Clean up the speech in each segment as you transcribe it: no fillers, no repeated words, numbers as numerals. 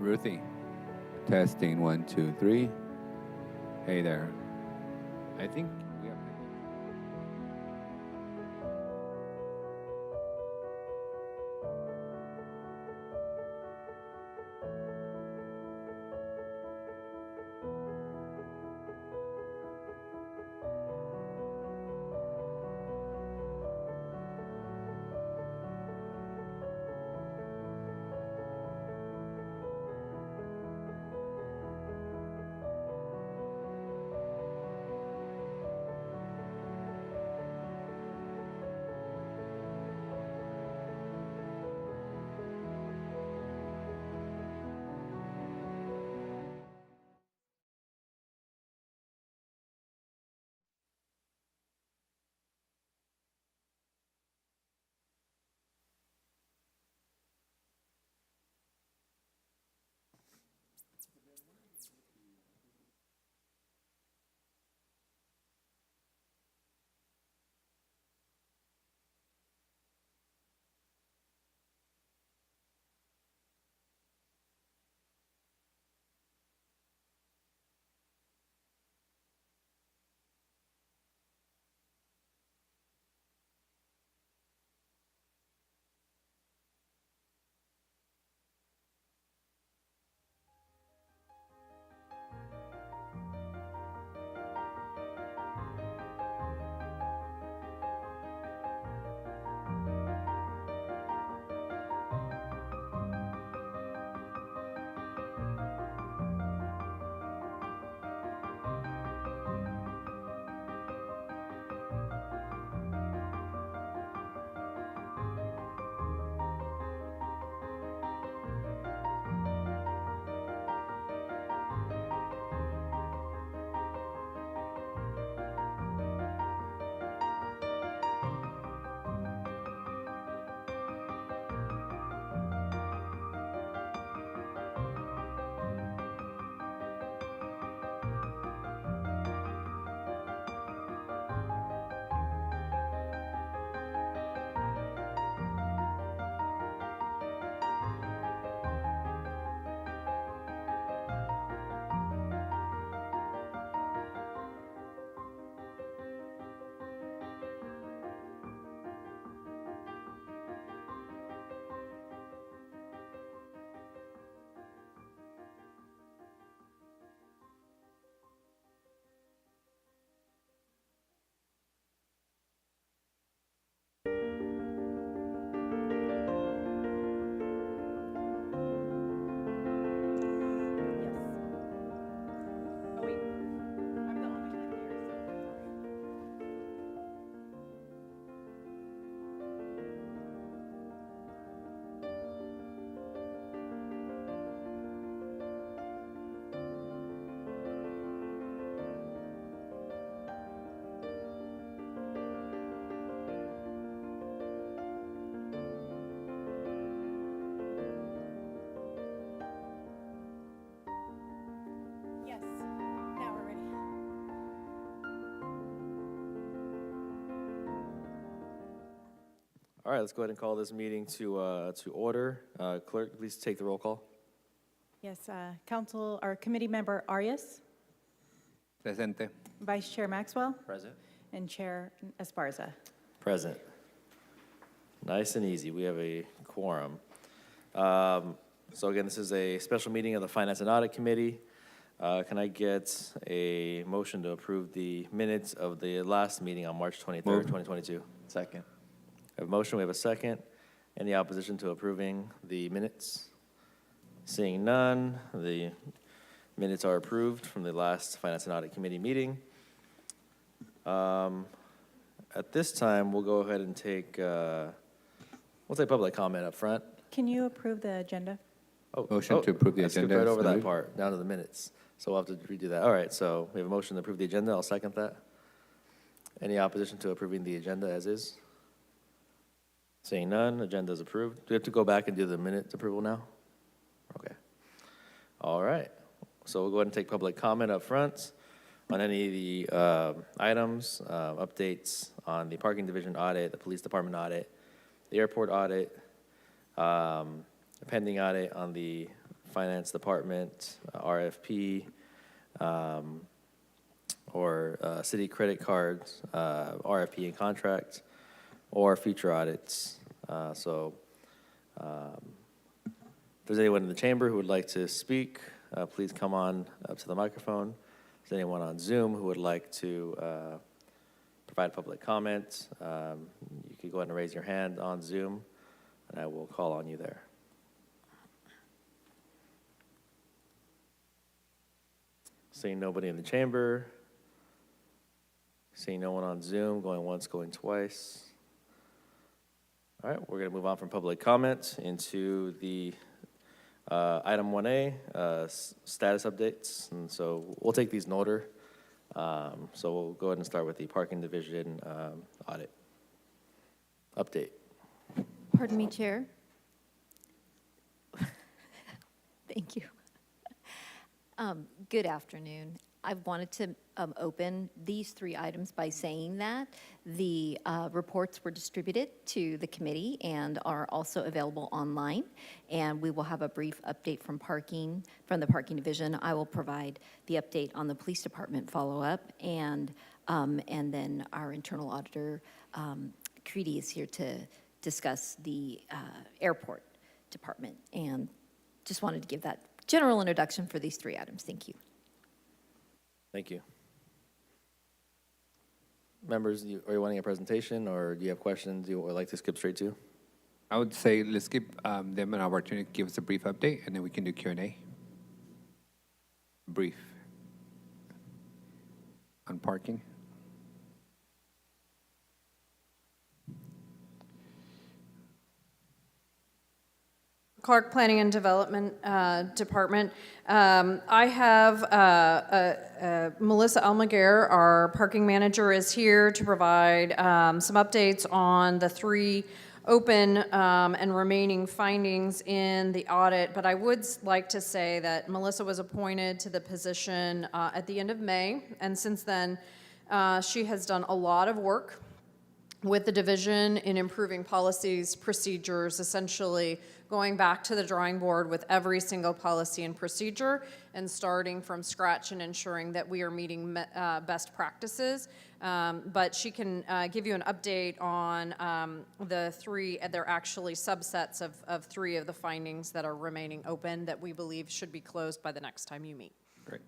Ruthie. Testing 1, 2, 3. Hey there. I think we have. Yes, now we're ready. All right, let's go ahead and call this meeting to order. Clerk, please take the roll call. Yes, Council, or Committee Member Arias, Presente. Vice Chair Maxwell, Present. and Chair Esparza. Present. Nice and easy. We have a quorum. So again, this is a special meeting of the Finance and Audit Committee. Can I get a motion to approve the minutes of the last meeting on March 23rd, 2022? Second. We have a motion, we have a second. Any opposition to approving the minutes? Seeing none, the minutes are approved from the last Finance and Audit Committee meeting. At this time, we'll go ahead and take, we'll take public comment up front. Can you approve the agenda? Motion to approve the I skipped agenda right is over that noted. part, down to the minutes. So we'll have to redo that. All right, so we have a motion to approve the agenda. I'll second that. Any opposition to approving the agenda as is? Seeing none, agenda is approved. Do we have to go back and do the minute approval now? Okay. All right. So we'll go ahead and take public comment up front on any of the items, updates on the parking division audit, the police department audit, the airport audit, a pending audit on the Finance Department, RFP, or city credit cards, RFP and contract, or future audits. If there's anyone in the chamber who would like to speak, please come on up to the microphone. If there's anyone on Zoom who would like to provide public comment, you could go ahead and raise your hand on Zoom, and I will call on you there. Seeing nobody in the chamber, seeing no one on Zoom, going once, going twice. All right, we're going to move on from public comment into the item 1A, status updates. And so we'll take these in order. So we'll go ahead and start with the parking division audit update. Pardon me, Chair. Thank you. Good afternoon. I wanted to open these 3 items by saying that the reports were distributed to the committee and are also available online. And we will have a brief update from the parking division. I will provide the update on the police department follow-up, and then our internal auditor, Creedy, is here to discuss the airport department. And just wanted to give that general introduction for these 3 items. Thank you. Thank you. Members, are you wanting a presentation, or do you have questions you would like to skip straight to? I would say let's give them an opportunity to give us a brief update, and then we can do Q&A. Brief. On parking. Clark Planning and Development Department. I have Melissa Almaguer, our parking manager, is here to provide some updates on the 3 open and remaining findings in the audit. But I would like to say that Melissa was appointed to the position at the end of May, and since then she has done a lot of work with the division in improving policies, procedures, essentially going back to the drawing board with every single policy and procedure and starting from scratch and ensuring that we are meeting best practices. But she can give you an update on the 3, they're actually subsets of 3 of the findings that are remaining open that we believe should be closed by the next time you meet. Great.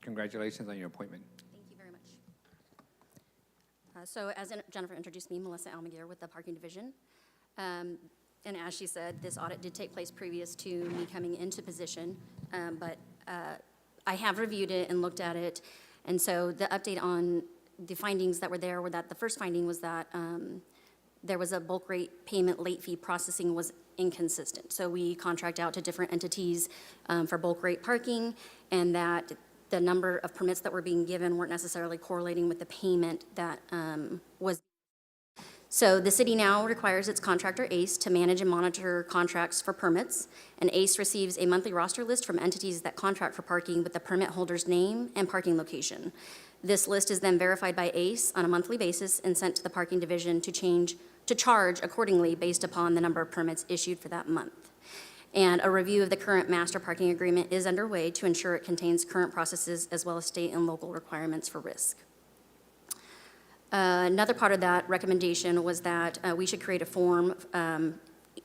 Congratulations on your appointment. So as Jennifer introduced me, Melissa Almaguer with the Parking Division. And as she said, this audit did take place previous to me coming into position, but I have reviewed it and looked at it. And so the update on the findings that were there were that the first finding was that there was a bulk rate payment late fee processing was inconsistent. So we contract out to different entities for bulk rate parking, and that the number of permits that were being given weren't necessarily correlating with the payment that was. So the city now requires its contractor ACE to manage and monitor contracts for permits, and ACE receives a monthly roster list from entities that contract for parking with the permit holder's name and parking location. This list is then verified by ACE on a monthly basis and sent to the parking division to charge accordingly based upon the number of permits issued for that month. And a review of the current master parking agreement is underway to ensure it contains current processes as well as state and local requirements for risk. Another part of that recommendation was that we should create a form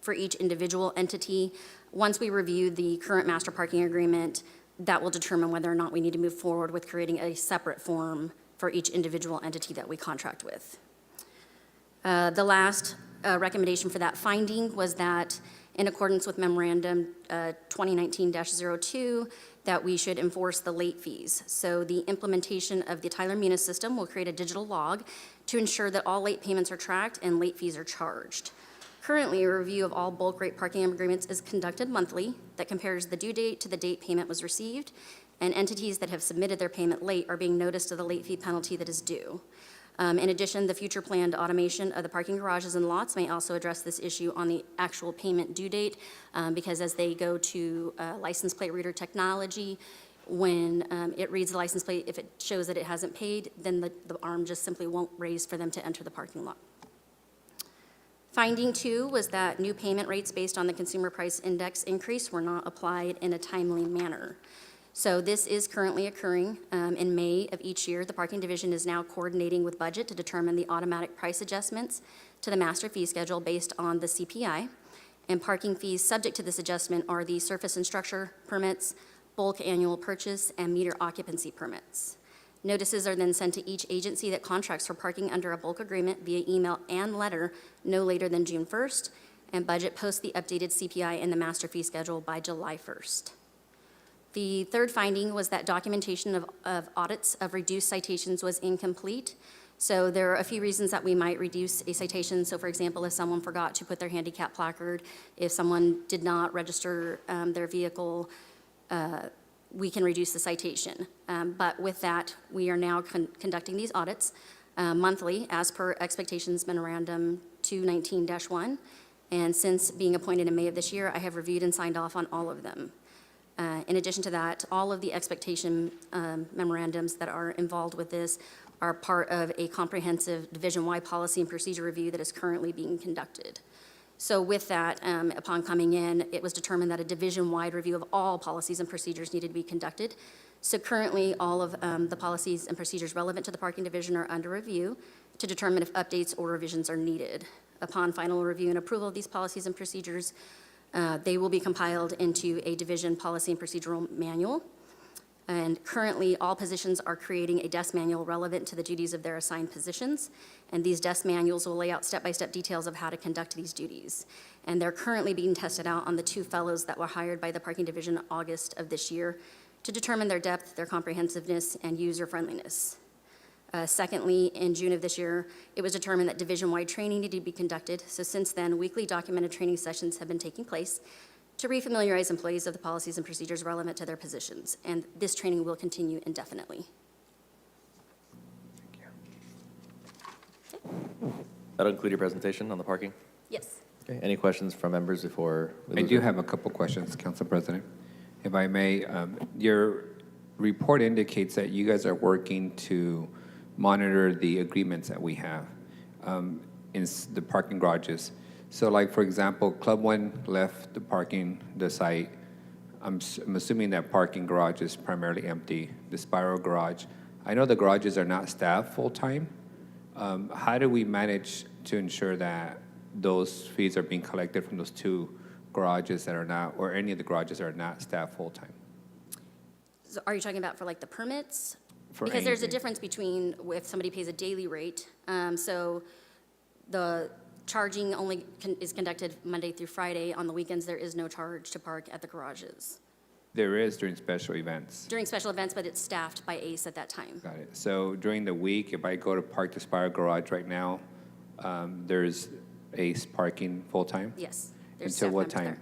for each individual entity. Once we review the current master parking agreement, that will determine whether or not we need to move forward with creating a separate form for each individual entity that we contract with. The last recommendation for that finding was that in accordance with Memorandum 2019-02, that we should enforce the late fees. So the implementation of the Tyler Munis system will create a digital log to ensure that all late payments are tracked and late fees are charged. Currently, a review of all bulk rate parking agreements is conducted monthly that compares the due date to the date payment was received, and entities that have submitted their payment late are being noticed of the late fee penalty that is due. In addition, the future planned automation of the parking garages and lots may also address this issue on the actual payment due date, because as they go to license plate reader technology, when it reads the license plate, if it shows that it hasn't paid, then the arm just simply won't raise for them to enter the parking lot. Finding 2 was that new payment rates based on the Consumer Price Index increase were not applied in a timely manner. So this is currently occurring in May of each year. The Parking Division is now coordinating with Budget to determine the automatic price adjustments to the master fee schedule based on the CPI. And parking fees subject to this adjustment are the surface and structure permits, bulk annual purchase, and meter occupancy permits. Notices are then sent to each agency that contracts for parking under a bulk agreement via email and letter no later than June 1st, and Budget posts the updated CPI in the master fee schedule by July 1st. The third finding was that documentation of audits of reduced citations was incomplete. So there are a few reasons that we might reduce a citation. So for example, if someone forgot to put their handicap placard, if someone did not register their vehicle, we can reduce the citation. But with that, we are now conducting these audits monthly as per Expectations Memorandum 219-1. And since being appointed in May of this year, I have reviewed and signed off on all of them. In addition to that, all of the expectation memorandums that are involved with this are part of a comprehensive division-wide policy and procedure review that is currently being conducted. So with that, upon coming in, it was determined that a division-wide review of all policies and procedures needed to be conducted. So currently, all of the policies and procedures relevant to the Parking Division are under review to determine if updates or revisions are needed. Upon final review and approval of these policies and procedures, they will be compiled into a division policy and procedural manual. And currently, all positions are creating a desk manual relevant to the duties of their assigned positions. And these desk manuals will lay out step-by-step details of how to conduct these duties. And they're currently being tested out on the 2 fellows that were hired by the Parking Division in August of this year to determine their depth, their comprehensiveness, and user-friendliness. Secondly, in June of this year, it was determined that division-wide training needed to be conducted. So since then, weekly documented training sessions have been taking place to refamiliarize employees of the policies and procedures relevant to their positions. And this training will continue indefinitely. That'll include your presentation on the parking? Yes. Okay, any questions from members before? I do have a couple questions, Council President. If I may, your report indicates that you guys are working to monitor the agreements that we have in the parking garages. So like, for example, Club One left the site. I'm assuming that parking garage is primarily empty, the Spiral Garage. I know the garages are not staffed full-time. How do we manage to ensure that those fees are being collected from those 2 garages that are not, or any of the garages that are not staffed full-time? So are you talking about for like the permits? For Because there's a anything. difference between if somebody pays a daily rate. So the charging only is conducted Monday through Friday. On the weekends, there is no charge to park at the garages. There is during special events. During special events, but it's staffed by ACE at that time. Got it. So during the week, if I go to park the Spiral Garage right now, there's ACE parking full-time? Yes. there's Until staff what members there. time?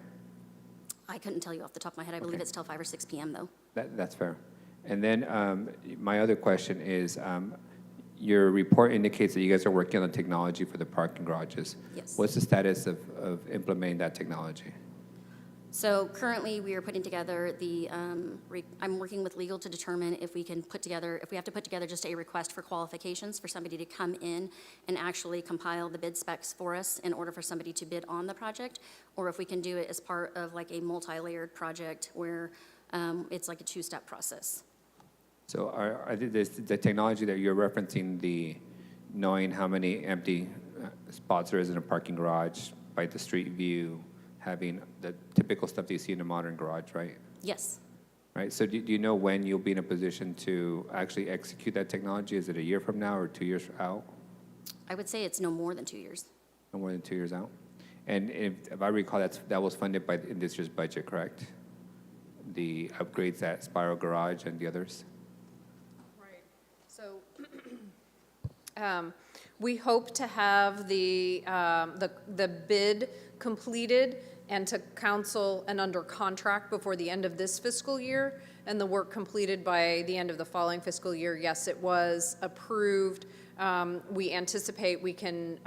I couldn't tell you off the top of my head. I believe Okay. it's till 5 or 6 p.m. though. That's fair. And then my other question is, your report indicates that you guys are working on the technology for the parking garages. Yes. What's the status of implementing that technology? So currently, we are putting together I'm working with legal to determine if we have to put together just a request for qualifications for somebody to come in and actually compile the bid specs for us in order for somebody to bid on the project, or if we can do it as part of like a multi-layered project where it's like a 2-step process. So the technology that you're referencing, knowing how many empty spots there is in a parking garage by the street view, having the typical stuff that you see in a modern garage, right? Yes. Right, so do you know when you'll be in a position to actually execute that technology? Is it a year from now or 2 years out? I would say it's no more than 2 years. No more than 2 years out? And if I recall, that was funded in this year's budget, correct? The upgrades at Spiral Garage and the others? Right. So we hope to have the bid completed and to council and under contract before the end of this fiscal year, and the work completed by the end of the following fiscal year. Yes, it was approved. We anticipate we can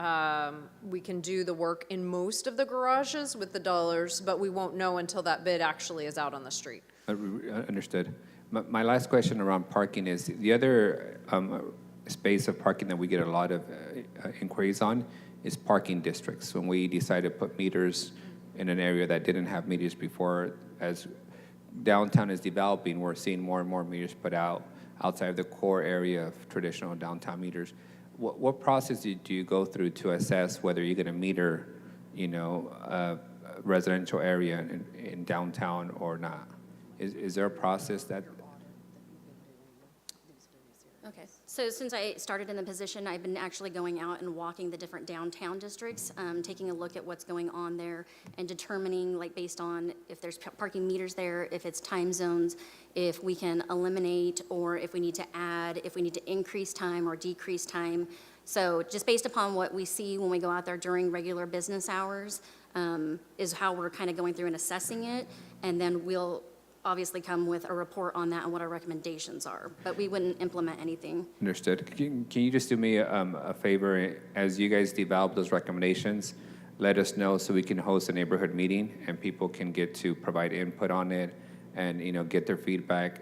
do the work in most of the garages with the dollars, but we won't know until that bid actually is out on the street. Understood. My last question around parking is, the other space of parking that we get a lot of inquiries on is parking districts. When we decided to put meters in an area that didn't have meters before, as downtown is developing, we're seeing more and more meters put out outside of the core area of traditional downtown meters. What process do you go through to assess whether you're going to meter, a residential area in downtown or not? Is there a process that? Okay, so since I started in the position, I've been actually going out and walking the different downtown districts, taking a look at what's going on there and determining, like, based on if there's parking meters there, if it's time zones, if we can eliminate, or if we need to add, if we need to increase time or decrease time. So just based upon what we see when we go out there during regular business hours, is how we're kind of going through and assessing it. And then we'll obviously come with a report on that and what our recommendations are, but we wouldn't implement anything. Understood. Can you just do me a favor? As you guys develop those recommendations, let us know so we can host a neighborhood meeting and people can get to provide input on it and, get their feedback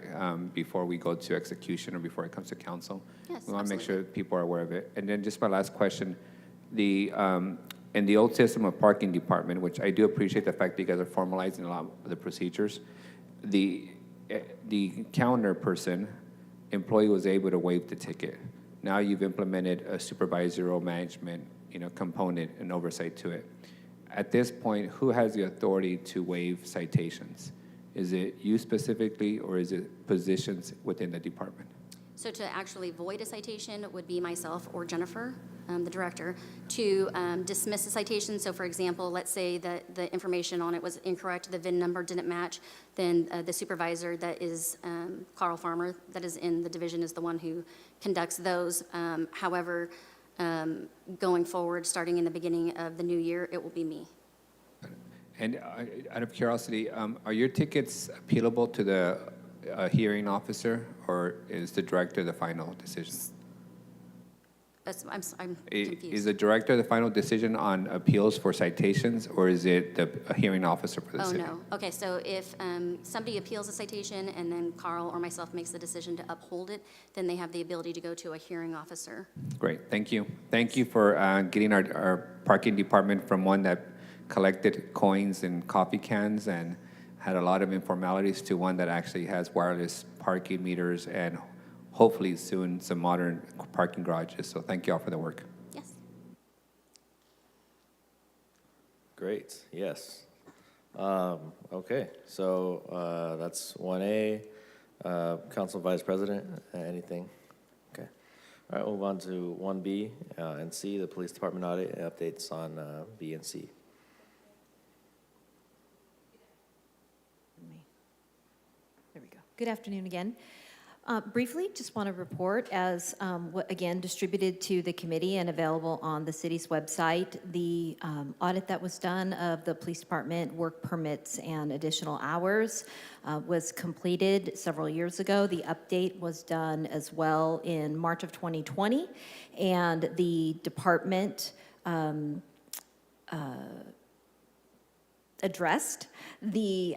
before we go to execution or before it comes to council. Yes, We want to make absolutely. sure people are aware of it. And then just my last question, in the old system of parking department, which I do appreciate the fact that you guys are formalizing a lot of the procedures, the counter person, employee was able to waive the ticket. Now you've implemented a supervisory management, component and oversight to it. At this point, who has the authority to waive citations? Is it you specifically, or is it positions within the department? So to actually void a citation would be myself or Jennifer, the director, to dismiss a citation. So for example, let's say that the information on it was incorrect, the VIN number didn't match, then the supervisor that is Carl Farmer, that is in the division, is the one who conducts those. However, going forward, starting in the beginning of the new year, it will be me. And out of curiosity, are your tickets appealable to the hearing officer, or is the director the final decision? I'm Is confused. the director the final decision on appeals for citations, or is it the hearing officer for the Oh, city? no. Okay, so if somebody appeals a citation and then Carl or myself makes the decision to uphold it, then they have the ability to go to a hearing officer. Great, thank you. Thank you for getting our parking department from one that collected coins and coffee cans and had a lot of informalities to one that actually has wireless parking meters and hopefully soon some modern parking garages. So thank you all for the work. Yes. Great, yes. Okay, so that's 1A. Council Vice President, anything? Okay. All right, we'll move on to 1B and C, the Police Department audit, and updates on B and C. There we go. Good afternoon again. Briefly, just want to report as, again, distributed to the committee and available on the city's website, the audit that was done of the police department work permits and additional hours was completed several years ago. The update was done as well in March of 2020, and the department addressed the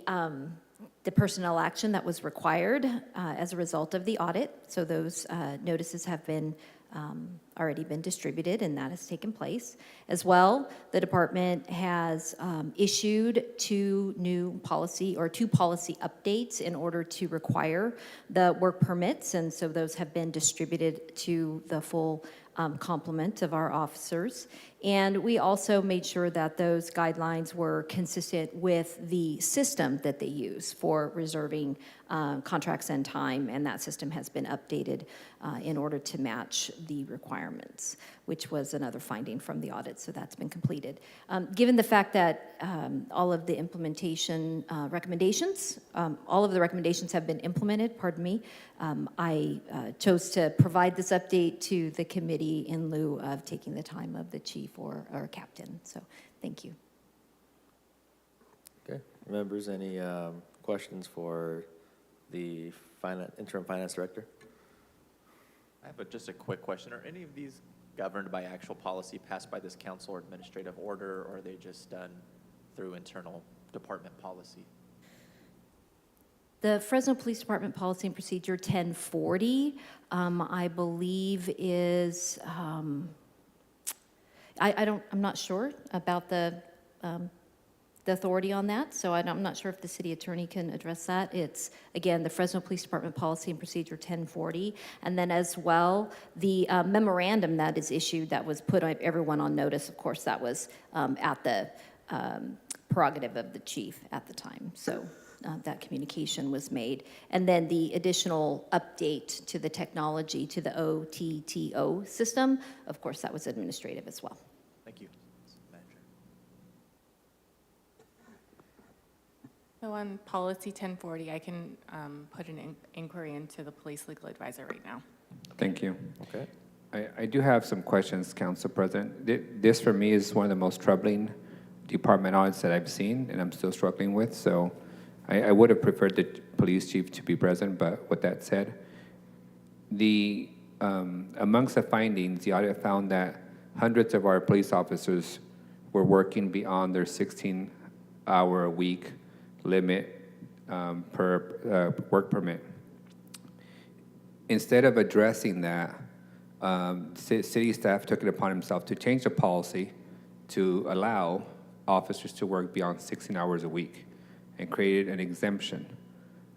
personnel action that was required as a result of the audit. So those notices have been already been distributed, and that has taken place. As well, the department has issued two policy updates in order to require the work permits, and so those have been distributed to the full complement of our officers. And we also made sure that those guidelines were consistent with the system that they use for reserving contracts and time, and that system has been updated in order to match the requirements, which was another finding from the audit, so that's been completed. Given the fact that all of the implementation recommendations, all of the recommendations have been implemented, I chose to provide this update to the committee in lieu of taking the time of the chief or captain, so thank you. Okay, members, any questions for the interim finance director? I have just a quick question. Are any of these governed by actual policy passed by this council or administrative order, or are they just done through internal department policy? The Fresno Police Department Policy and Procedure 1040, I believe is, I'm not sure about the authority on that, so I'm not sure if the city attorney can address that. It's, again, the Fresno Police Department Policy and Procedure 1040, and then as well, the memorandum that is issued that was put everyone on notice, of course, that was at the prerogative of the chief at the time, so that communication was made. And then the additional update to the technology, to the OTTO system, of course, that was administrative as well. Thank you. Manager. So on policy 1040, I can put an inquiry into the police legal advisor right now. Thank you. Okay. I do have some questions, Council President. This, for me, is one of the most troubling department audits that I've seen, and I'm still struggling with. So I would have preferred the police chief to be present, but with that said, amongst the findings, the audit found that hundreds of our police officers were working beyond their 16-hour-a-week limit per work permit. Instead of addressing that, city staff took it upon himself to change the policy to allow officers to work beyond 16 hours a week and created an exemption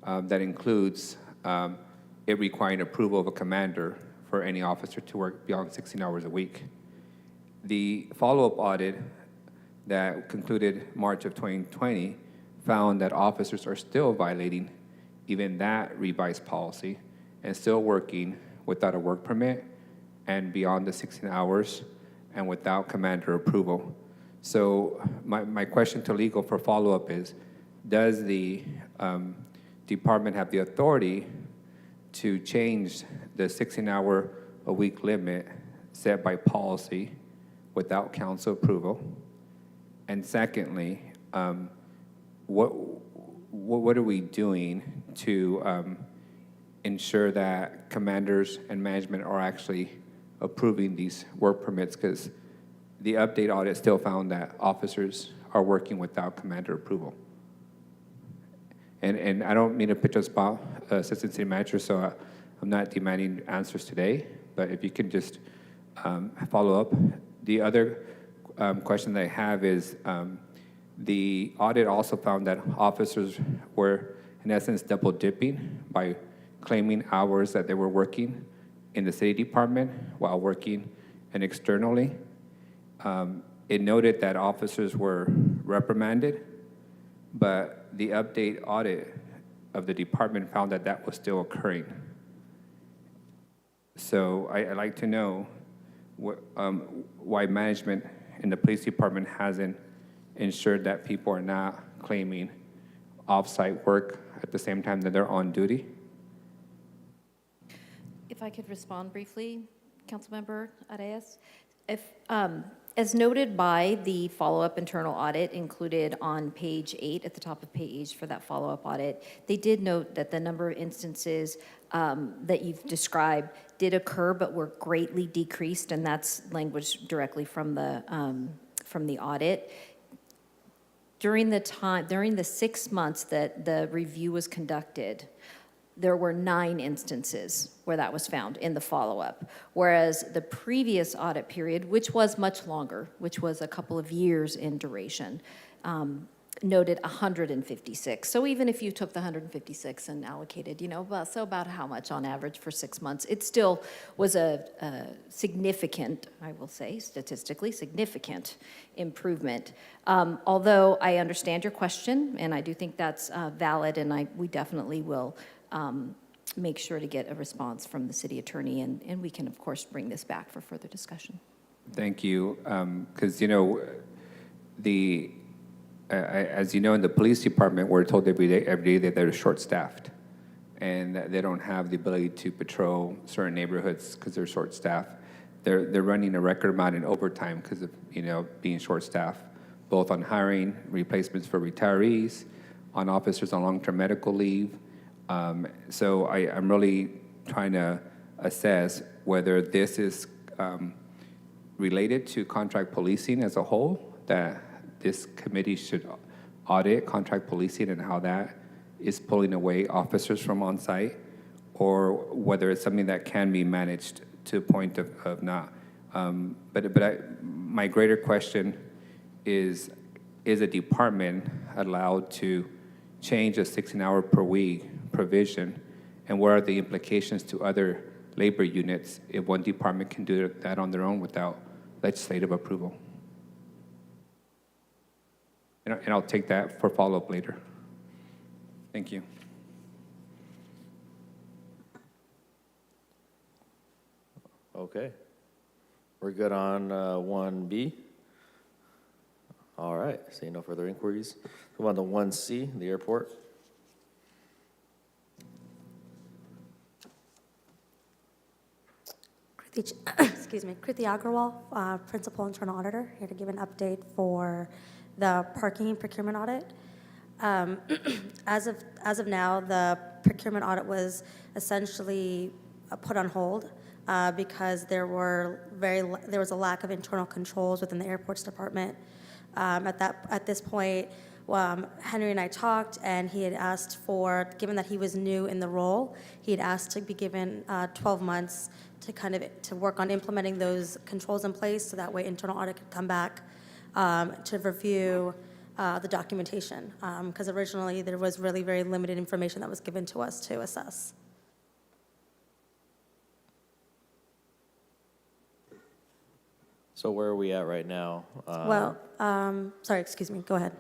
that includes it requiring approval of a commander for any officer to work beyond 16 hours a week. The follow-up audit that concluded March of 2020 found that officers are still violating even that revised policy and still working without a work permit and beyond the 16 hours and without commander approval. So my question to legal for follow-up is, does the department have the authority to change the 16-hour-a-week limit set by policy without council approval? And secondly, what are we doing to ensure that commanders and management are actually approving these work permits? Because the update audit still found that officers are working without commander approval. And I don't mean to pitch a spot, Assistant City Manager, so I'm not demanding answers today, but if you can just follow up. The other question that I have is, the audit also found that officers were, in essence, double dipping by claiming hours that they were working in the city department while working and externally. It noted that officers were reprimanded, but the update audit of the department found that that was still occurring. So I'd like to know why management in the police department hasn't ensured that people are not claiming off-site work at the same time that they're on duty. If I could respond briefly, Councilmember Arias. If, as noted by the follow-up internal audit included on page 8, at the top of page for that follow-up audit, they did note that the number of instances that you've described did occur but were greatly decreased, and that's language directly from the audit. During the 6 months that the review was conducted, there were 9 instances where that was found in the follow-up, whereas the previous audit period, which was much longer, which was a couple of years in duration, noted 156. So even if you took the 156 and allocated, about how much on average for 6 months, it still was a significant, I will say, statistically significant improvement. Although I understand your question, and I do think that's valid, and we definitely will make sure to get a response from the city attorney, and we can, of course, bring this back for further discussion. Thank you. Because, as you know, in the police department, we're told every day that they're short-staffed and that they don't have the ability to patrol certain neighborhoods because they're short-staffed. They're running a record amount in overtime because of, being short-staffed, both on hiring replacements for retirees, on officers on long-term medical leave. So I'm really trying to assess whether this is related to contract policing as a whole, that this committee should audit contract policing and how that is pulling away officers from on-site, or whether it's something that can be managed to a point of not. My greater question is a department allowed to change a 16-hour per week provision, and what are the implications to other labor units if one department can do that on their own without legislative approval? And I'll take that for follow-up later. Thank you. Okay. We're good on 1B? All right, seeing no further inquiries. Move on to 1C, the airport. Excuse me, Kriti Agrawal, Principal Internal Auditor, here to give an update for the parking procurement audit. As of now, the procurement audit was essentially put on hold because there was a lack of internal controls within the airports department. At this point, Henry and I talked, and he had asked for, given that he was new in the role, he had asked to be given 12 months to work on implementing those controls in place, so that way internal audit could come back to review the documentation, because originally there was really very limited information that was given to us to assess. So where are we at right now? Sorry, excuse me, go ahead.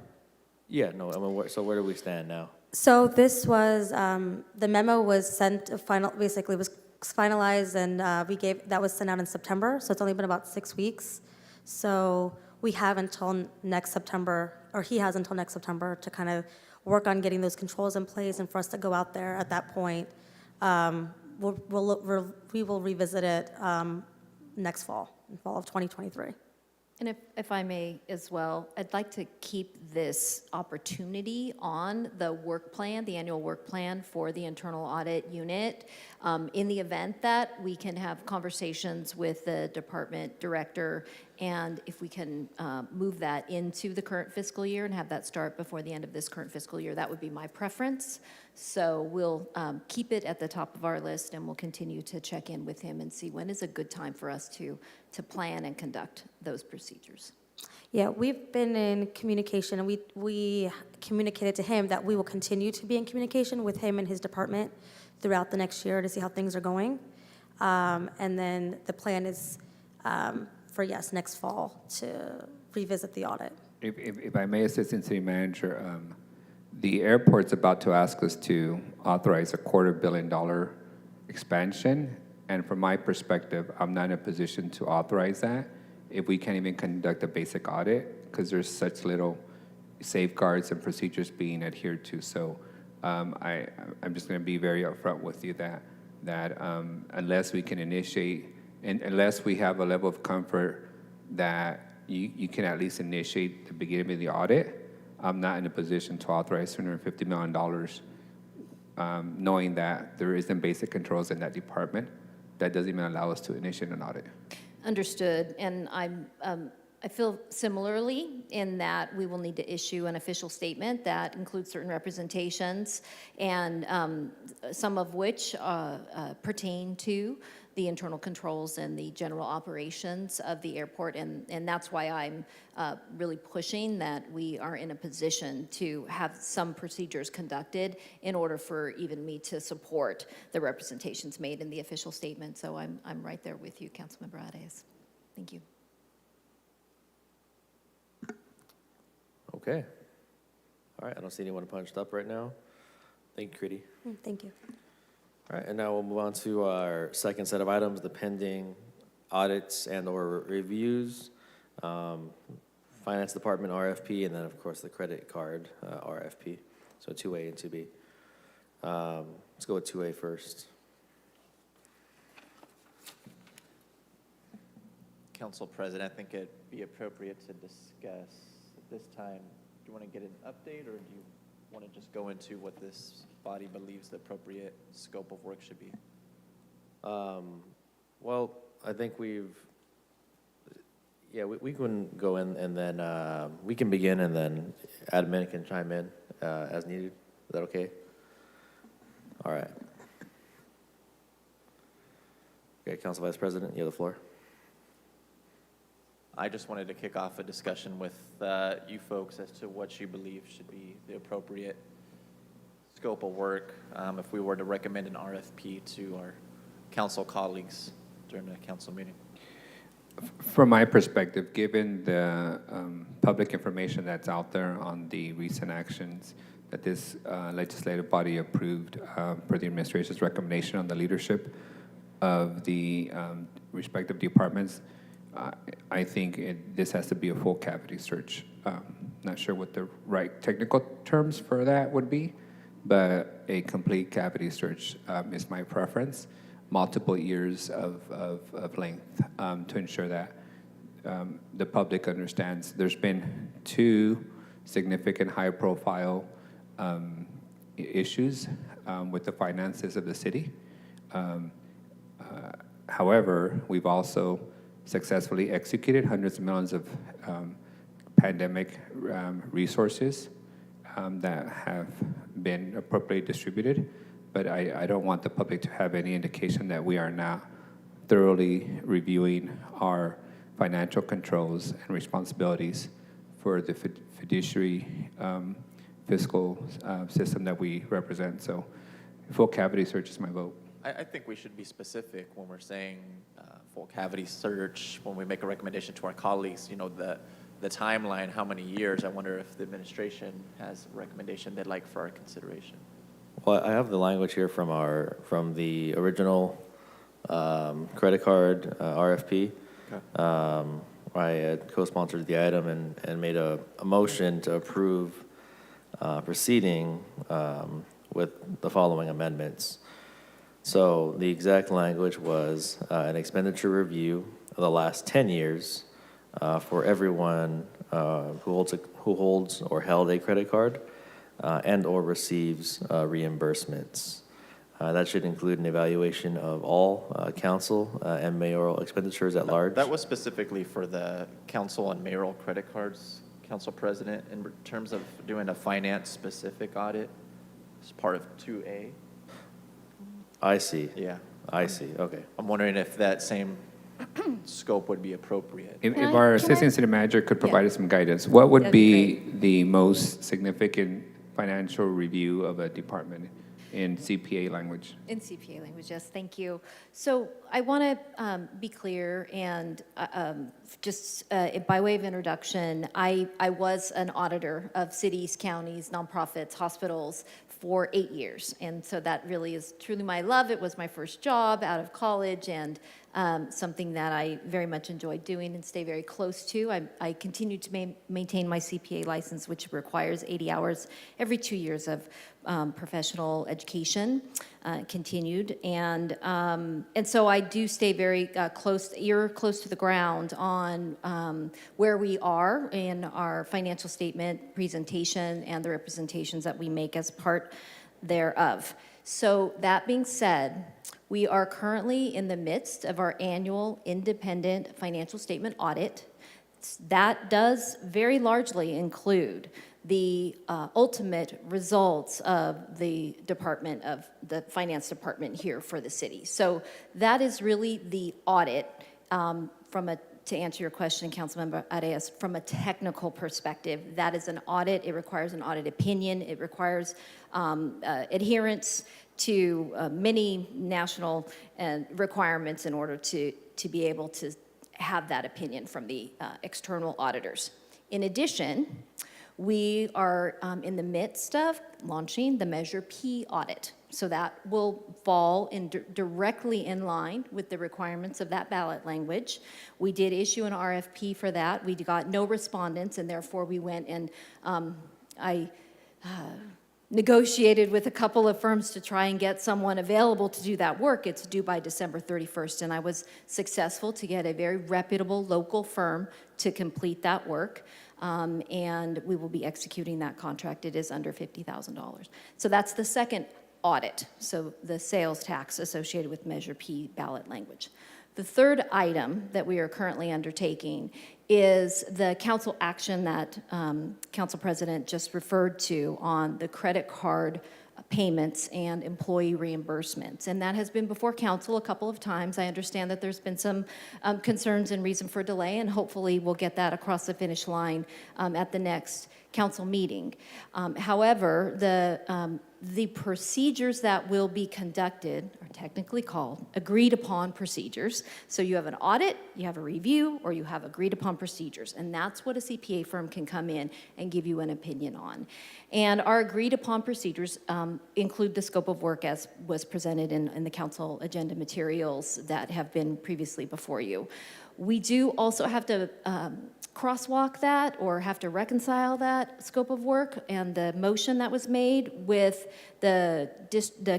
Yeah, no, I mean, so where do we stand now? So this was, the memo was sent, basically was finalized, and that was sent out in September, so it's only been about 6 weeks. So we have until next September, or he has until next September to kind of work on getting those controls in place, and for us to go out there at that point. We will revisit it next fall, in fall of 2023. And if I may as well, I'd like to keep this opportunity on the work plan, the annual work plan for the internal audit unit, in the event that we can have conversations with the department director, and if we can move that into the current fiscal year and have that start before the end of this current fiscal year, that would be my preference. So we'll keep it at the top of our list, and we'll continue to check in with him and see when is a good time for us to plan and conduct those procedures. Yeah, we've been in communication, and we communicated to him that we will continue to be in communication with him and his department throughout the next year to see how things are going. And then the plan is for, next fall to revisit the audit. If I may, Assistant City Manager, the airport's about to ask us to authorize a $250 million expansion, and from my perspective, I'm not in a position to authorize that if we can't even conduct a basic audit, because there's such little safeguards and procedures being adhered to. So I'm just going to be very upfront with you that unless we can initiate, and unless we have a level of comfort that you can at least initiate the beginning of the audit, I'm not in a position to authorize $250 million, knowing that there isn't basic controls in that department. That doesn't even allow us to initiate an audit. Understood, and I feel similarly in that we will need to issue an official statement that includes certain representations, and some of which pertain to the internal controls and the general operations of the airport, and that's why I'm really pushing that we are in a position to have some procedures conducted in order for even me to support the representations made in the official statement. So I'm right there with you, Councilmember Arias. Thank you. Okay. All right, I don't see anyone punched up right now. Thank you, Kriti. Thank you. All right, and now we'll move on to our second set of items, the pending audits and/or reviews, Finance Department RFP, and then, of course, the credit card RFP. So 2A and 2B. Let's go with 2A first. Council President, I think it'd be appropriate to discuss at this time. Do you want to get an update, or do you want to just go into what this body believes the appropriate scope of work should be? Well, I think we can go in, and then we can begin, and then admin can chime in as needed. Is that okay? All right. Okay, Council Vice President, you have the floor. I just wanted to kick off a discussion with you folks as to what you believe should be the appropriate scope of work if we were to recommend an RFP to our council colleagues during the council meeting. From my perspective, given the public information that's out there on the recent actions that this legislative body approved per the administration's recommendation on the leadership of the respective departments, I think this has to be a full cavity search. Not sure what the right technical terms for that would be, but a complete cavity search is my preference. Multiple years of length to ensure that the public understands. There's been 2 significant high-profile issues with the finances of the city. However, we've also successfully executed hundreds of millions of pandemic resources that have been appropriately distributed. But I don't want the public to have any indication that we are not thoroughly reviewing our financial controls and responsibilities for the fiduciary fiscal system that we represent. So full cavity search is my vote. I think we should be specific when we're saying full cavity search, when we make a recommendation to our colleagues, you know, the timeline, how many years. I wonder if the administration has a recommendation they'd like for our consideration. Well, I have the language here from the original credit card RFP. Okay. I had co-sponsored the item and made a motion to approve proceeding with the following amendments. So the exact language was an expenditure review of the last 10 years for everyone who holds or held a credit card and or receives reimbursements. That should include an evaluation of all council and mayoral expenditures at large. That was specifically for the council and mayoral credit cards, Council President, in terms of doing a finance-specific audit as part of 2A. I see. Yeah. I see, okay. I'm wondering if that same scope would be appropriate. If Can I- our can I- assistant city manager could provide us some guidance, what would That'd be be the most significant financial review of a department in CPA language? In CPA language, yes, thank you. So I want to be clear and just by way of introduction, I was an auditor of cities, counties, nonprofits, hospitals for 8 years. And so that really is truly my love. It was my first job out of college and something that I very much enjoyed doing and stay very close to. I continue to maintain my CPA license, which requires 80 hours every 2 years of professional education, continued. And so I do stay very ear close to the ground on where we are in our financial statement presentation and the representations that we make as part thereof. So that being said, we are currently in the midst of our annual independent financial statement audit. That does very largely include the ultimate results of the finance department here for the city. So that is really the audit to answer your question, Councilmember Arias, from a technical perspective. That is an audit. It requires an audit opinion. It requires adherence to many national requirements in order to be able to have that opinion from the external auditors. In addition, we are in the midst of launching the Measure P audit. So that will fall directly in line with the requirements of that ballot language. We did issue an RFP for that. We got no respondents, and therefore we went and I negotiated with a couple of firms to try and get someone available to do that work. It's due by December 31st, and I was successful to get a very reputable local firm to complete that work. And we will be executing that contract. It is under $50,000. So that's the second audit, so the sales tax associated with Measure P ballot language. The third item that we are currently undertaking is the council action that Council President just referred to on the credit card payments and employee reimbursements. And that has been before council a couple of times. I understand that there's been some concerns and reason for delay, and hopefully we'll get that across the finish line at the next council meeting. However, the procedures that will be conducted are technically called agreed upon procedures. So you have an audit, you have a review, or you have agreed upon procedures. And that's what a CPA firm can come in and give you an opinion on. And our agreed upon procedures include the scope of work as was presented in the council agenda materials that have been previously before you. We do also have to crosswalk that or have to reconcile that scope of work and the motion that was made with the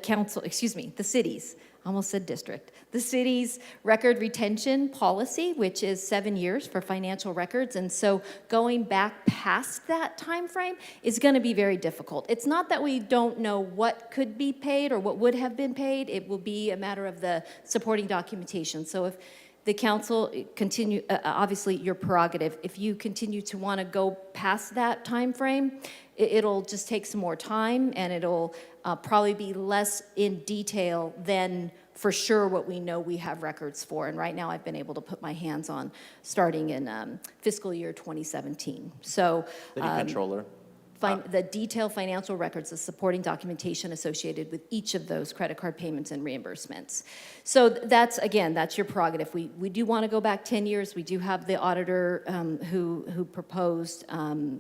council, the city's, I almost said district, the city's record retention policy, which is 7 years for financial records. And so going back past that time frame is going to be very difficult. It's not that we don't know what could be paid or what would have been paid. It will be a matter of the supporting documentation. So if the council continue, obviously your prerogative, if you continue to want to go past that time frame, it'll just take some more time, and it'll probably be less in detail than for sure what we know we have records for. And right now I've been able to put my hands on starting in fiscal year 2017. So City Controller. the detailed financial records, the supporting documentation associated with each of those credit card payments and reimbursements. So that's, again, that's your prerogative. We do want to go back 10 years. We do have the auditor who proposed.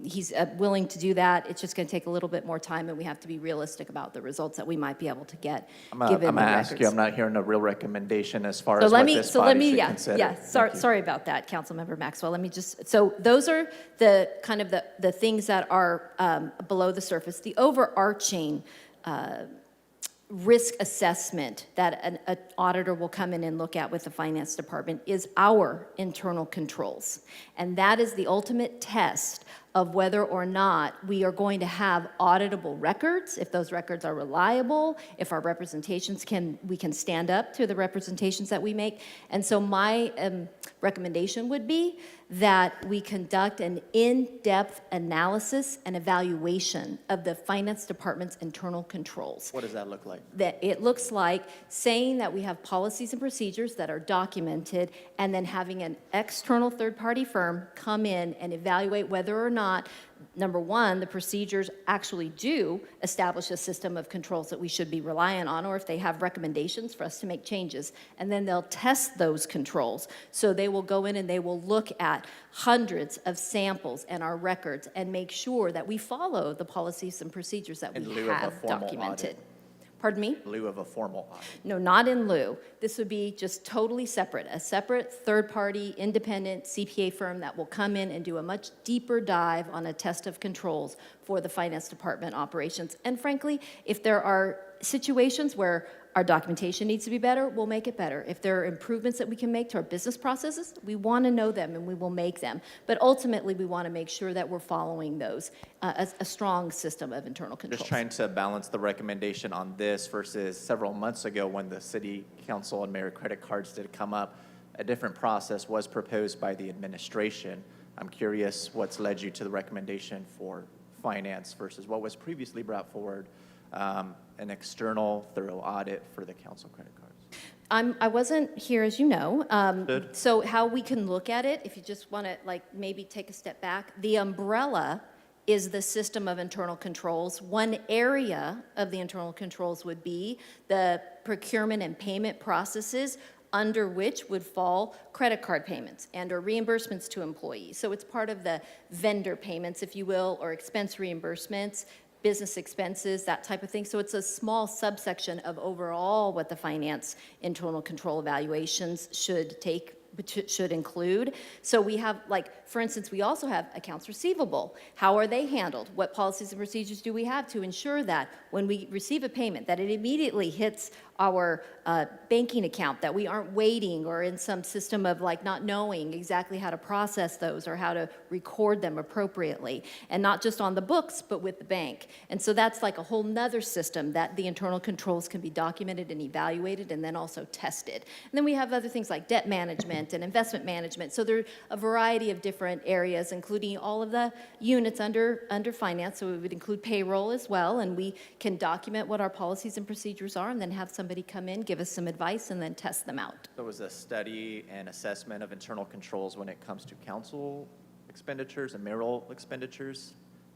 He's willing to do that. It's just going to take a little bit more time, and we have to be realistic about the results that we might be able to get given I'm the gonna ask records. you, I'm not hearing a real recommendation as far So as let what me, this so let body me, should yeah, consider. yeah, Thank you. sorry about that, Councilmember Maxwell. Let me just, so those are the kind of the things that are below the surface. The overarching risk assessment that an auditor will come in and look at with the finance department is our internal controls. And that is the ultimate test of whether or not we are going to have auditable records, if those records are reliable, if our representations we can stand up to the representations that we make. And so my recommendation would be that we conduct an in-depth analysis and evaluation of the finance department's internal controls. What does that look like? That it looks like saying that we have policies and procedures that are documented, and then having an external third-party firm come in and evaluate whether or not, number one, the procedures actually do establish a system of controls that we should be reliant on, or if they have recommendations for us to make changes. And then they'll test those controls. So they will go in and they will look at hundreds of samples and our records and make sure that we follow the policies and procedures that In we lieu of a have formal documented. audit. Pardon me? In lieu of a formal audit. No, not in lieu. This would be just totally separate, a separate third-party independent CPA firm that will come in and do a much deeper dive on a test of controls for the finance department operations. And frankly, if there are situations where our documentation needs to be better, we'll make it better. If there are improvements that we can make to our business processes, we want to know them and we will make them. But ultimately, we want to make sure that we're following those, a strong system of internal controls. Just trying to balance the recommendation on this versus several months ago when the city council and mayor credit cards did come up. A different process was proposed by the administration. I'm curious what's led you to the recommendation for finance versus what was previously brought forward, an external thorough audit for the council credit cards. I wasn't here, as you know. Good. So how we can look at it, if you just want to like maybe take a step back, the umbrella is the system of internal controls. One area of the internal controls would be the procurement and payment processes, under which would fall credit card payments and or reimbursements to employees. So it's part of the vendor payments, if you will, or expense reimbursements, business expenses, that type of thing. So it's a small subsection of overall what the finance internal control evaluations should include. So we have, like, for instance, we also have accounts receivable. How are they handled? What policies and procedures do we have to ensure that when we receive a payment, that it immediately hits our banking account, that we aren't waiting or in some system of like not knowing exactly how to process those or how to record them appropriately. And not just on the books, but with the bank. And so that's like a whole nother system that the internal controls can be documented and evaluated and then also tested. And then we have other things like debt management and investment management. So there are a variety of different areas, including all of the units under finance. So we would include payroll as well, and we can document what our policies and procedures are and then have somebody come in, give us some advice, and then test them out. There was a study and assessment of internal controls when it comes to council expenditures and mayoral expenditures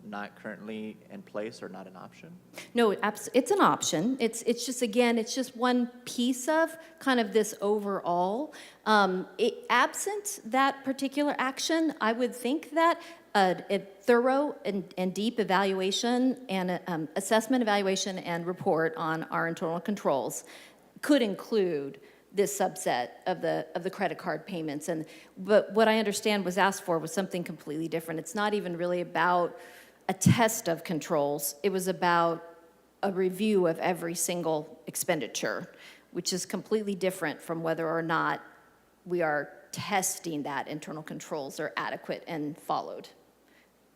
not currently in place or not an option? No, it's an option. It's just, again, it's just one piece of kind of this overall. Absent that particular action, I would think that a thorough and deep evaluation and assessment, evaluation, and report on our internal controls could include this subset of the credit card payments. But what I understand was asked for was something completely different. It's not even really about a test of controls. It was about a review of every single expenditure, which is completely different from whether or not we are testing that internal controls are adequate and followed.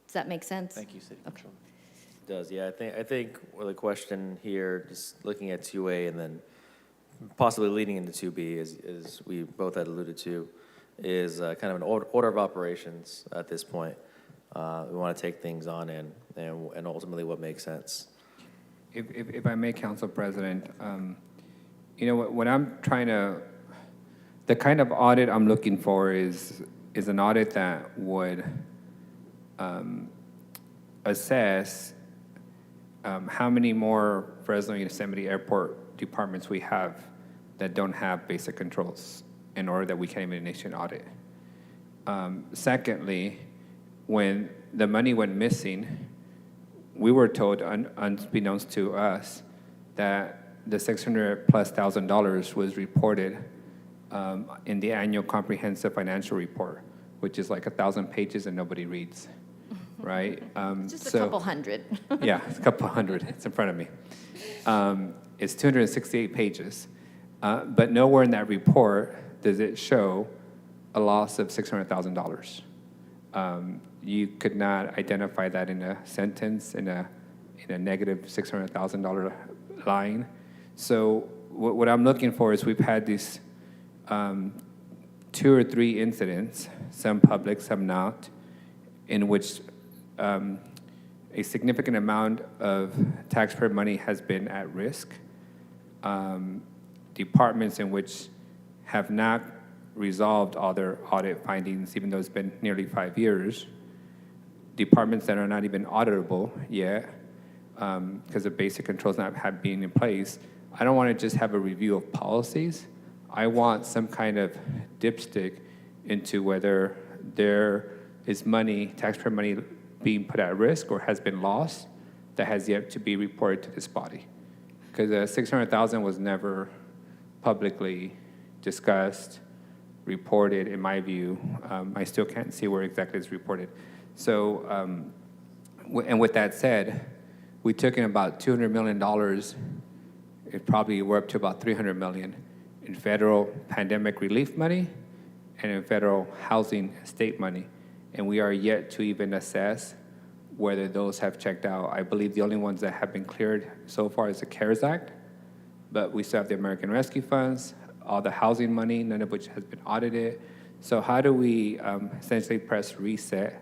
Does that make sense? Thank you, City Controller. It does, yeah. I think the question here, just looking at 2A and then possibly leading into 2B, as we both had alluded to, is kind of an order of operations at this point. We want to take things on and ultimately what makes sense. If I may, Council President, you know, what I'm trying to, the kind of audit I'm looking for is an audit that would assess how many more Fresno Yosemite Airport departments we have that don't have basic controls in order that we can even initiate an audit. Secondly, when the money went missing, we were told, unbeknownst to us, that the $600,000+ was reported in the annual comprehensive financial report, which is like 1,000 pages and nobody reads, right? Just a couple hundred. Yeah, it's a couple hundred. It's in front of me. It's 268 pages. But nowhere in that report does it show a loss of $600,000. You could not identify that in a sentence, in a negative $600,000 line. So what I'm looking for is we've had these 2 or 3 incidents, some public, some not, in which a significant amount of taxpayer money has been at risk. Departments in which have not resolved all their audit findings, even though it's been nearly 5 years. Departments that are not even auditable yet, because the basic controls not have been in place. I don't want to just have a review of policies. I want some kind of dipstick into whether there is money, taxpayer money, being put at risk or has been lost that has yet to be reported to this body. Because $600,000 was never publicly discussed, reported, in my view. I still can't see where exactly it's reported. So, and with that said, we took in about $200 million, it probably we're up to about $300 million in federal pandemic relief money and in federal housing state money. And we are yet to even assess whether those have checked out. I believe the only ones that have been cleared so far is the CARES Act, but we still have the American Rescue Funds, all the housing money, none of which has been audited. So how do we essentially press reset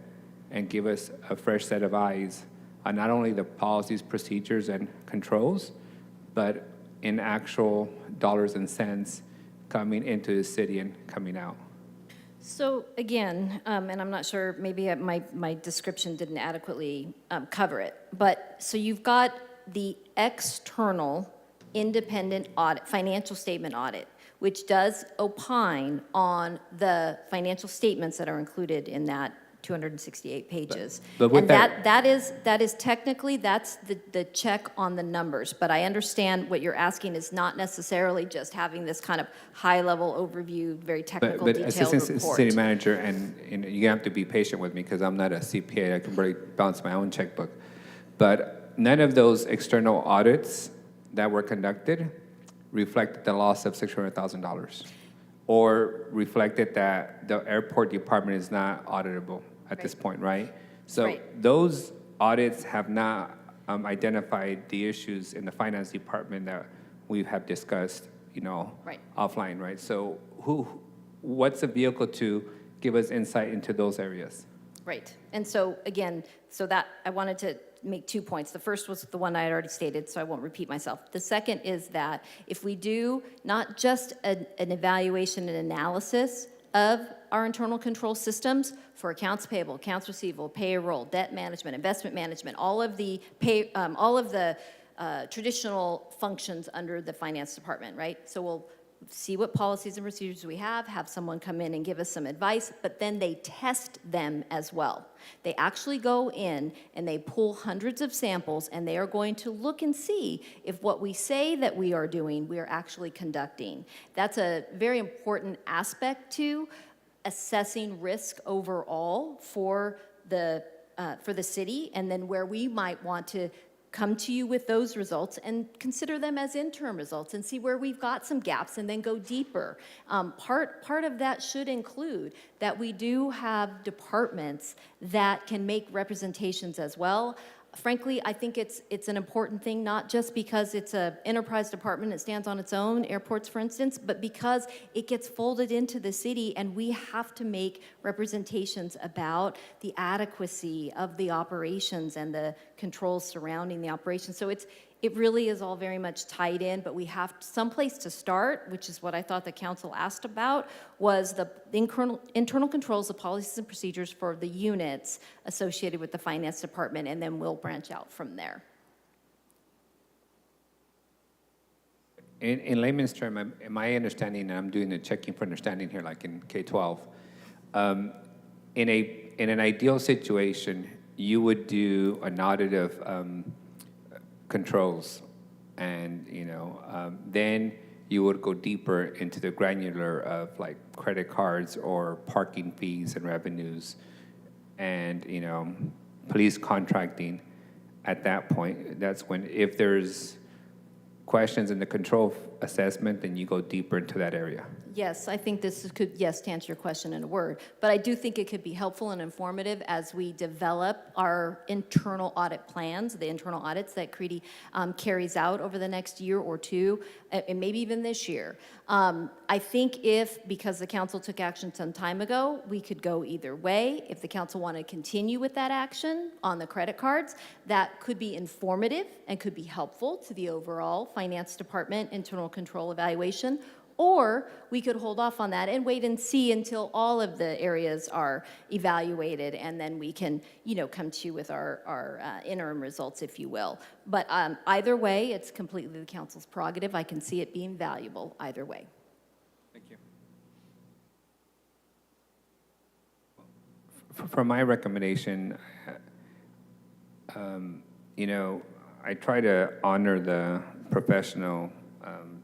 and give us a fresh set of eyes on not only the policies, procedures, and controls, but in actual dollars and cents coming into the city and coming out? So again, and I'm not sure, maybe my description didn't adequately cover it, but so you've got the external independent audit, financial statement audit, which does opine on the financial statements that are included in that 268 pages. But with and that is technically, that's the check on the numbers. But I understand what you're asking is not necessarily just having this kind of high-level overview, very technical, but detailed Assistant report. City Manager, and you have to be patient with me because I'm not a CPA. I can barely balance my own checkbook. But none of those external audits that were conducted reflected the loss of $600,000, or reflected that the airport department is not auditable at this point, right? So Right. those audits have not identified the issues in the finance department that we have discussed, Right. offline, right? So what's the vehicle to give us insight into those areas? Right. And so, again, so that, I wanted to make 2 points. The first was the one I had already stated, so I won't repeat myself. The second is that if we do not just an evaluation and analysis of our internal control systems for accounts payable, accounts receivable, payroll, debt management, investment management, all of the traditional functions under the finance department, right? So we'll see what policies and procedures we have someone come in and give us some advice, but then they test them as well. They actually go in and they pull hundreds of samples, and they are going to look and see if what we say that we are doing, we are actually conducting. That's a very important aspect to assessing risk overall for the city, and then where we might want to come to you with those results and consider them as interim results and see where we've got some gaps and then go deeper. Part of that should include that we do have departments that can make representations as well. Frankly, I think it's an important thing, not just because it's an enterprise department that stands on its own, airports for instance, but because it gets folded into the city, and we have to make representations about the adequacy of the operations and the controls surrounding the operation. So it really is all very much tied in, but we have some place to start, which is what I thought the council asked about, was the internal controls, the policies and procedures for the units associated with the finance department, and then we'll branch out from there. In layman's term, my understanding, and I'm doing the checking for understanding here, like in K-12, in an ideal situation, you would do an audit of controls, and then you would go deeper into the granular of like credit cards or parking fees and revenues, and police contracting. At that point, that's when, if there's questions in the control assessment, then you go deeper into that area. Yes, I think this could, yes, to answer your question in a word, but I do think it could be helpful and informative as we develop our internal audit plans, the internal audits that CREDI carries out over the next year or two, and maybe even this year. I think because the council took action some time ago, we could go either way. If the council wanted to continue with that action on the credit cards, that could be informative and could be helpful to the overall finance department internal control evaluation. Or we could hold off on that and wait and see until all of the areas are evaluated, and then we can, come to you with our interim results, if you will. But either way, it's completely the council's prerogative. I can see it being valuable either way. Thank you. For my recommendation, I try to honor the professional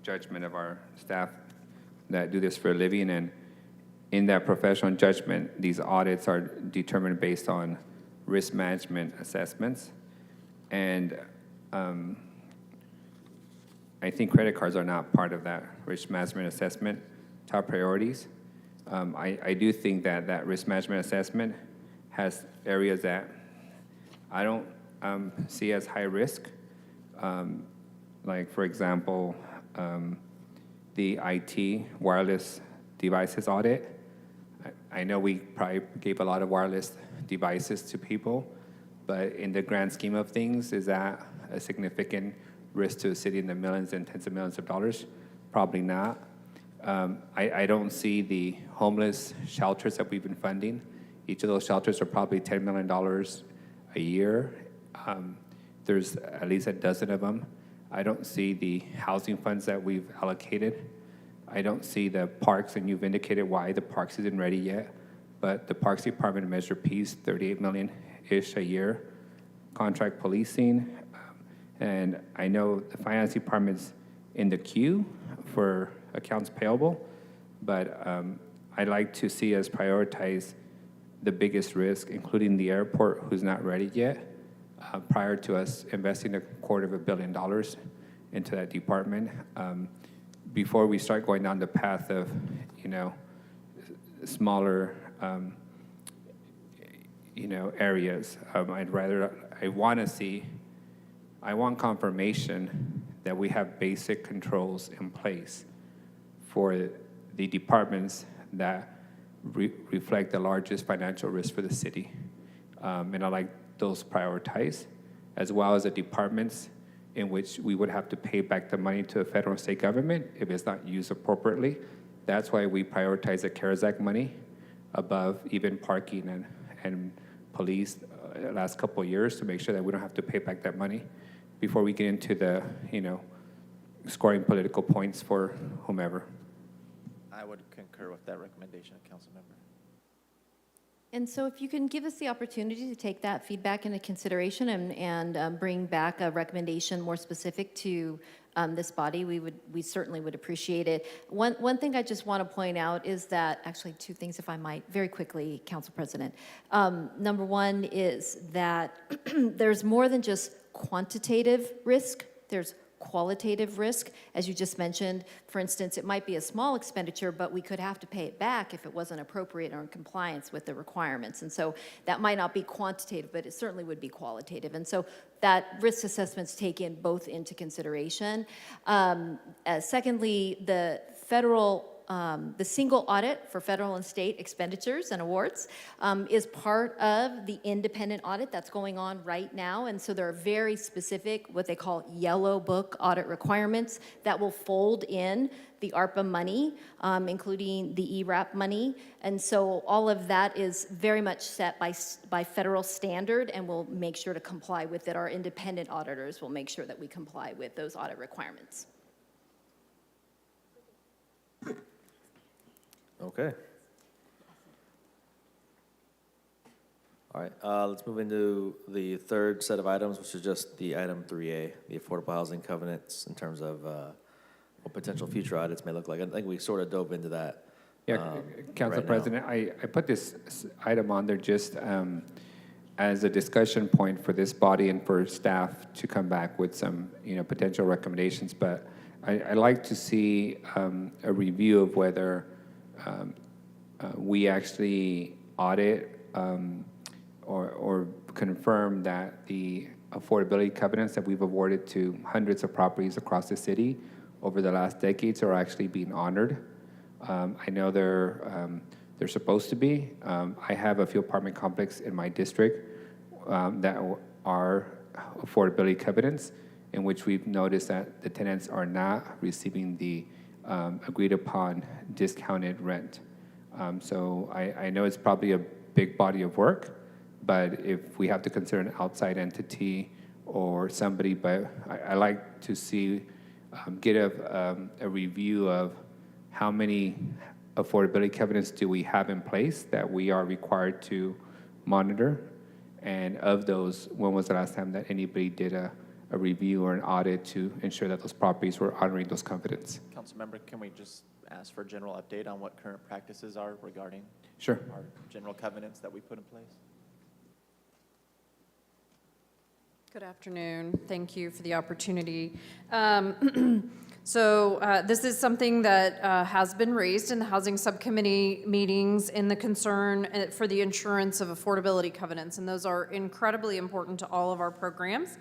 judgment of our staff that do this for a living, and in that professional judgment, these audits are determined based on risk management assessments, and I think credit cards are not part of that risk management assessment top priorities. I do think that risk management assessment has areas that I don't see as high risk, like for example, the IT wireless devices audit. I know we probably gave a lot of wireless devices to people, but in the grand scheme of things, is that a significant risk to the city in the millions and tens of millions of dollars? Probably not. I don't see the homeless shelters that we've been funding. Each of those shelters are probably $10 million a year. There's at least a dozen of them. I don't see the housing funds that we've allocated. I don't see the parks, and you've indicated why the parks isn't ready yet, but the Parks Department of Measure P's, $38 million-ish a year, contract policing, and I know the Finance Department's in the queue for accounts payable, but I'd like to see us prioritize the biggest risk, including the airport, who's not ready yet, prior to us investing $250 million into that department. before we start going down the path of, you know, smaller, you know, areas, I want confirmation that we have basic controls in place for the departments that reflect the largest financial risk for the city. And I like those prioritized, as well as the departments in which we would have to pay back the money to the federal and state government if it's not used appropriately. That's why we prioritize the CARES Act money above even parking and police last couple of years, to make sure that we don't have to pay back that money before we get into the, you know, scoring political points for whomever. I would concur with that recommendation, Council Member. And so if you can give us the opportunity to take that feedback into consideration and bring back a recommendation more specific to this body, we certainly would appreciate it. One thing I just want to point out is that, actually two things if I might, very quickly, Council President. Number one is that there's more than just quantitative risk, there's qualitative risk. As you just mentioned, for instance, it might be a small expenditure, but we could have to pay it back if it wasn't appropriate or in compliance with the requirements. And so that might not be quantitative, but it certainly would be qualitative. And so that risk assessment's taken both into consideration. Secondly, the single audit for federal and state expenditures and awards is part of the independent audit that's going on right now. And so there are very specific, what they call yellow book audit requirements that will fold in the ARPA money, including the ERAP money. And so all of that is very much set by federal standard, and we'll make sure to comply with it. Our independent auditors will make sure that we comply with those audit requirements. Okay. All right, let's move into the third set of items, which is just the item 3A, the affordable housing covenants in terms of what potential future audits may look like. I think we sort of dove into that. Yeah, Council right President, I put this item on there just as a discussion point for this body and for staff to come back with some, you know, potential recommendations. But I like to see a review of whether we actually audit or confirm that the affordability covenants that we've awarded to hundreds of properties across the city over the last decades are actually being honored. I know they're supposed to be. I have a few apartment complex in my district that are affordability covenants, in which we've noticed that the tenants are not receiving the agreed upon discounted rent. So I know it's probably a big body of work, but if we have to consider an outside entity or somebody, but I like to see, get a review of how many affordability covenants do we have in place that we are required to monitor, and of those, when was the last time that anybody did a review or an audit to ensure that those properties were honoring those covenants? Councilmember, can we just ask for a general update on what current practices are regarding Sure. our general covenants that we put in place? Good afternoon. Thank you for the opportunity. So this is something that has been raised in the Housing Subcommittee meetings in the concern for the insurance of affordability covenants, and those are incredibly important to all of our programs.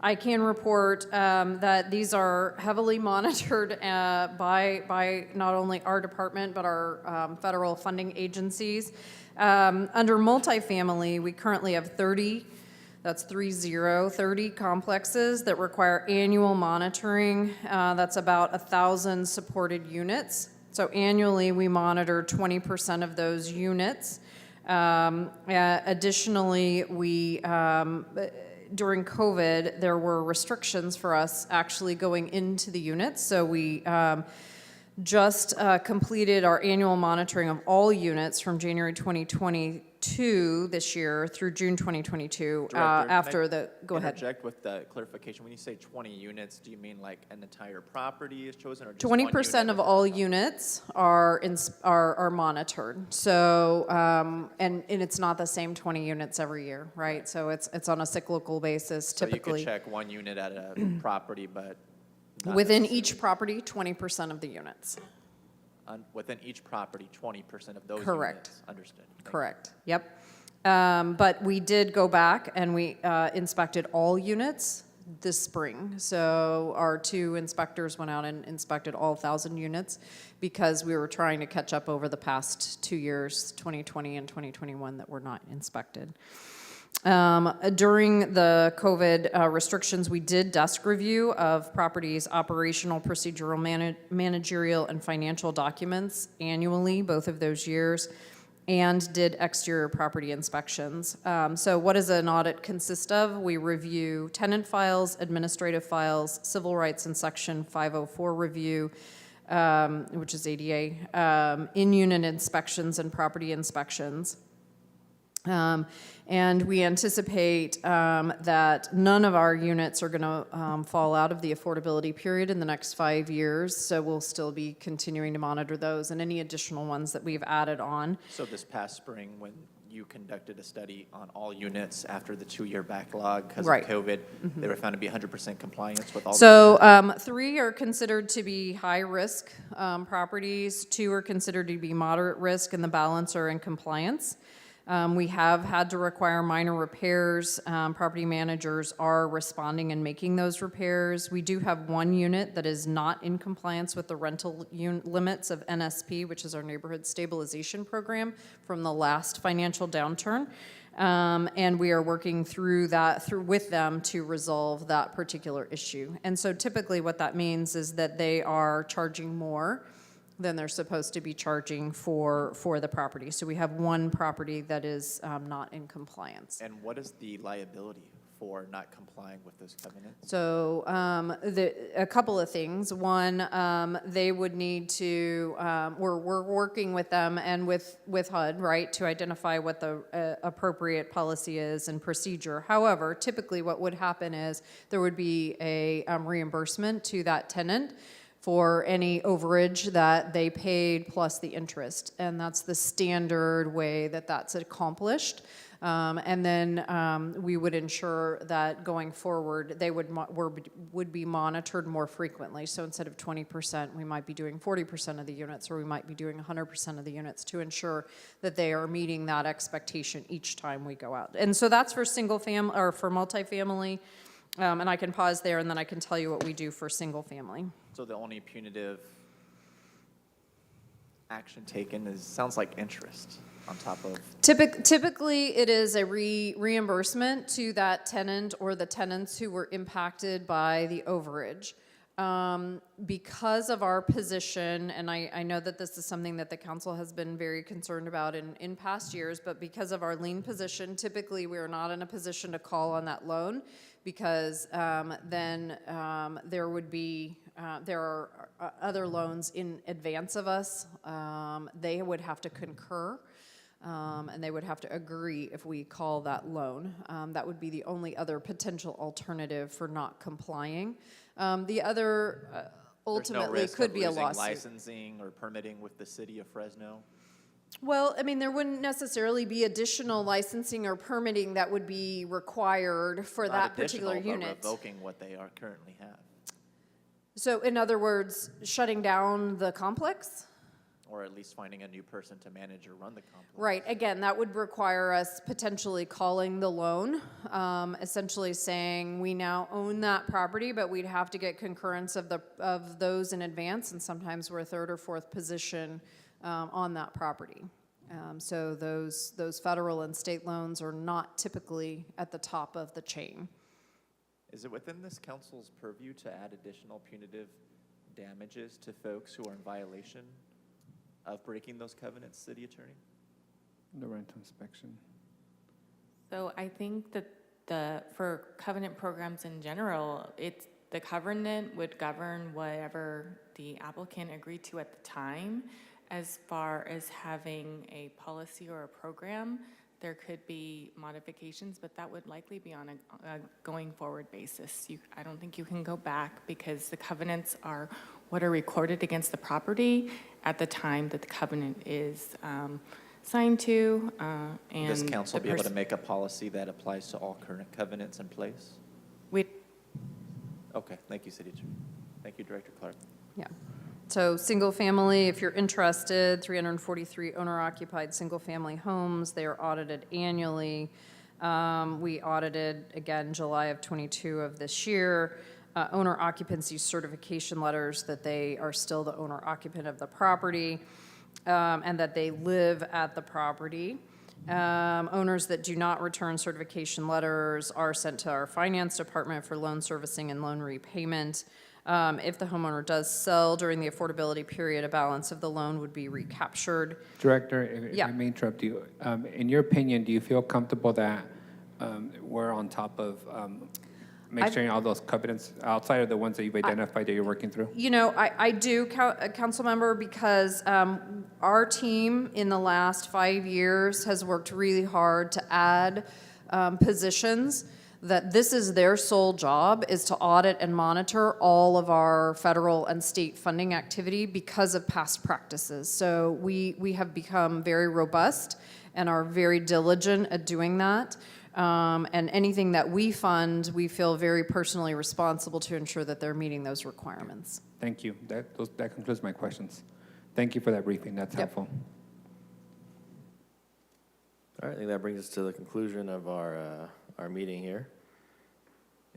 I can report that these are heavily monitored by not only our department, but our federal funding agencies. Under multifamily, we currently have 30 complexes that require annual monitoring. That's about 1,000 supported units. So annually, we monitor 20% of those units. Additionally, during COVID, there were restrictions for us actually going into the units. So we just completed our annual monitoring of all units from January 2022 this year through June 2022 after the, go ahead. Interject with the clarification. When you say 20 units, do you mean like an entire property is chosen, or just 20% of all units are monitored. So, and it's not the same 20 units every year, right? So it's on a cyclical basis typically. So you could check one unit at a property, but Not Within necessarily. each property, 20% of the units. Within each property, 20% of those Correct. units. Understood. Thank you. Correct, yep. But we did go back and we inspected all units this spring. So our 2 inspectors went out and inspected all 1,000 units because we were trying to catch up over the past 2 years, 2020 and 2021, that were not inspected. During the COVID restrictions, we did desk review of properties' operational, procedural, managerial, and financial documents annually, both of those years, and did exterior property inspections. So what does an audit consist of? We review tenant files, administrative files, civil rights and Section 504 review, which is ADA, in-unit inspections and property inspections. And we anticipate that none of our units are going to fall out of the affordability period in the next 5 years, so we'll still be continuing to monitor those and any additional ones that we've added on. So this past spring, when you conducted a study on all units after the 2-year backlog because Right. of COVID, they were found to be 100% compliance with all the So 3 are considered to be high-risk properties, 2 are considered to be moderate risk, and the balance are in compliance. We have had to require minor repairs. Property managers are responding and making those repairs. We do have 1 unit that is not in compliance with the rental limits of NSP, which is our Neighborhood Stabilization Program, from the last financial downturn. And we are working through with them to resolve that particular issue. And so typically what that means is that they are charging more than they're supposed to be charging for the property. So we have 1 property that is not in compliance. And what is the liability for not complying with those covenants? So a couple of things. One, they would need to, we're working with them and with HUD, right, to identify what the appropriate policy is and procedure. However, typically what would happen is there would be a reimbursement to that tenant for any overage that they paid plus the interest. And that's the standard way that that's accomplished. And then we would ensure that going forward, they would be monitored more frequently. So instead of 20%, we might be doing 40% of the units, or we might be doing 100% of the units to ensure that they are meeting that expectation each time we go out. And so that's for single family or for multifamily. And I can pause there, and then I can tell you what we do for single family. So the only punitive action taken sounds like interest on top of. Typically, it is a reimbursement to that tenant or the tenants who were impacted by the overage. Because of our position, and I know that this is something that the council has been very concerned about in past years, but because of our lien position, typically we are not in a position to call on that loan, because then there are other loans in advance of us. They would have to concur. And they would have to agree if we call that loan. That would be the only other potential alternative for not complying. The other ultimately could be a lawsuit. Licensing or permitting with the city of Fresno? Well, I mean, there wouldn't necessarily be additional licensing or permitting that would be required for that particular unit. But revoking what they are currently have. So in other words, shutting down the complex? Or at least finding a new person to manage or run the complex. Right, again, that would require us potentially calling the loan, essentially saying we now own that property, but we'd have to get concurrence of those in advance, and sometimes we're 3rd or 4th position on that property. So those federal and state loans are not typically at the top of the chain. Is it within this council's purview to add additional punitive damages to folks who are in violation of breaking those covenants, City Attorney? The rental inspection. So I think that for covenant programs in general, the covenant would govern whatever the applicant agreed to at the time. As far as having a policy or a program, there could be modifications, but that would likely be on a going forward basis. I don't think you can go back, because the covenants are what are recorded against the property at the time that the covenant is signed to. And Does council be able to make a policy that applies to all current covenants in place? We Okay, thank you, City Attorney. Thank you, Director Clark. Yeah. So single family, if you're interested, 343 owner-occupied single-family homes, they are audited annually. We audited, again, July of '22 of this year, owner occupancy certification letters that they are still the owner occupant of the property, and that they live at the property. Owners that do not return certification letters are sent to our finance department for loan servicing and loan repayment. If the homeowner does sell during the affordability period, a balance of the loan would be recaptured. Director, if Yeah. I may interrupt you, in your opinion, do you feel comfortable that we're on top of make sure all those covenants outside of the ones that you've identified that you're working through? You know, I do, council member, because our team in the last 5 years has worked really hard to add positions that this is their sole job, is to audit and monitor all of our federal and state funding activity because of past practices. So we have become very robust and are very diligent at doing that. And anything that we fund, we feel very personally responsible to ensure that they're meeting those requirements. Thank you. That concludes my questions. Thank you for that briefing. That's Yep. helpful. All right, I think that brings us to the conclusion of our meeting here.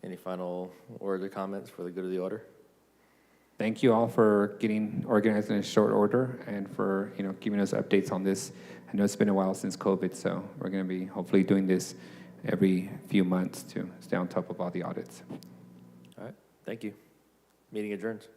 Any final words or comments for the good of the order? Thank you all for getting organized in a short order and for giving us updates on this. I know it's been a while since COVID, so we're going to be hopefully doing this every few months to stay on top of all the audits. All right, thank you. Meeting adjourned.